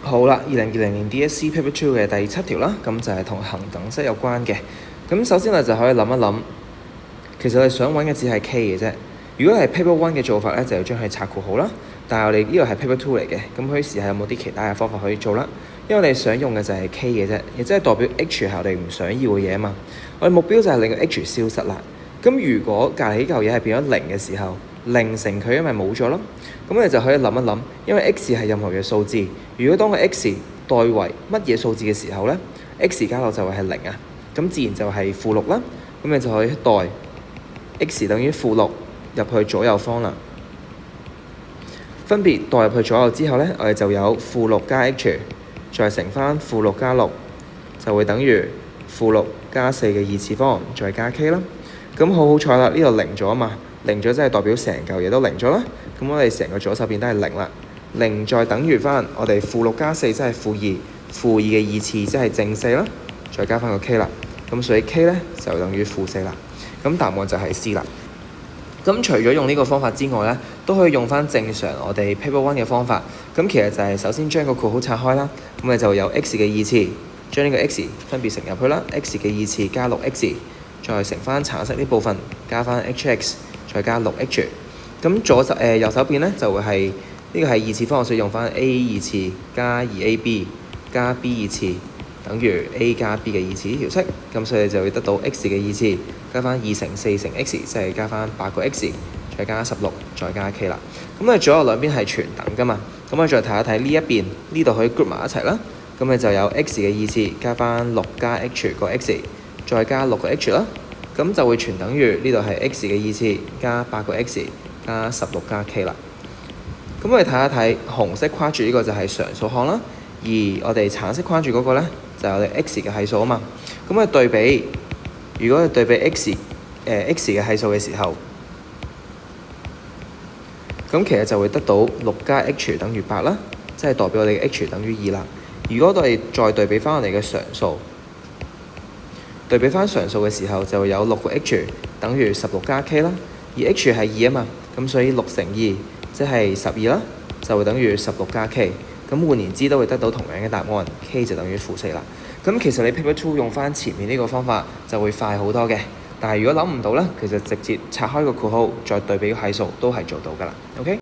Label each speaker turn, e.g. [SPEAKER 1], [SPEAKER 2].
[SPEAKER 1] 好啦，2020年 DSE Paper 2嘅第7條啦，咁就係同恒等式有關嘅。咁首先我就可以諗一諗，其實我哋想揾嘅只係 K 嘅啫。如果係 Paper 1嘅做法咧，就要將佢拆括號啦。但係我哋呢個係 Paper 2嚟嘅，咁可以試下有冇啲其他嘅方法可以做啦。因為我哋想用嘅就係 K 嘅啫，亦即係代表 H 係我哋唔想要嘅嘢啊嘛。我哋目標就係令個 H 消失啦。咁如果隔離呢嚿嘢係變咗0嘅時候，0乘佢因為冇咗咯，咁你就可以諗一諗，因為 x 係任何嘅數字，如果當個 x 代為乜嘢數字嘅時候咧 ，x 加落就會係0啊，咁自然就係-6啦，咁你就可以代 x 等於-6入去左右方啦。分別代入去左右之後咧，我哋就有-6加 h 再乘翻-6加6，就會等於-6加4嘅2次方再加 k 啦。咁好彩啦，呢度0咗啊嘛。0咗即係代表成嚿嘢都0咗啦，咁我哋成個左手邊都係0啦。0再等於翻我哋-6加4即係-2，-2嘅2次即係正4啦，再加翻個 k 啦。咁所以 k 咧就等於-4啦。咁答案就係 C 啦。咁除咗用呢個方法之外咧，都可以用翻正常我哋 Paper 1嘅方法。咁其實就係首先將個括號拆開啦，咁你就有 x 嘅2次，將呢個 x 分別乘入去啦 ，x 嘅2次加 6x， 再乘翻橙色呢部分加翻 hx。再加 6h， 咁右手邊咧就會係呢個係2次方，所以用翻 a 2次加 2ab 加 b 2次等於 a 加 b 嘅2次呢條式，咁所以就會得到 x 嘅2次加翻2乘4乘 x， 即係加翻8個 x， 再加16，再加 k 啦。咁你左右兩邊係全等噶嘛，咁我再睇一睇呢一邊，呢度可以 group 埋一齊啦。咁你就有 x 嘅2次加翻6加 h 個 x， 再加6個 h 啦。咁就會全等於呢度係 x 嘅2次加8個 x 加16加 k 啦。咁我哋睇一睇紅色框住呢個就係常數項啦，而我哋橙色框住嗰個咧就係我哋 x 嘅係數啊嘛。咁我哋對比，如果係對比 x 嘅係數嘅時候，咁其實就會得到6加 h 等於8啦，即係代表我哋嘅 h 等於2啦。如果我哋再對比翻我哋嘅常數，對比翻常數嘅時候，就會有6個 h 等於16加 k 啦，而 h 係2啊嘛，咁所以6乘2即係12啦，就會等於16加 k。咁換言之，都會得到同樣嘅答案 ，k 就等於-4啦。咁其實你 Paper 2用翻前面呢個方法就會快好多嘅，但係如果諗唔到咧，其實直接拆開個括號再對比個係數都係做到㗎啦。OK。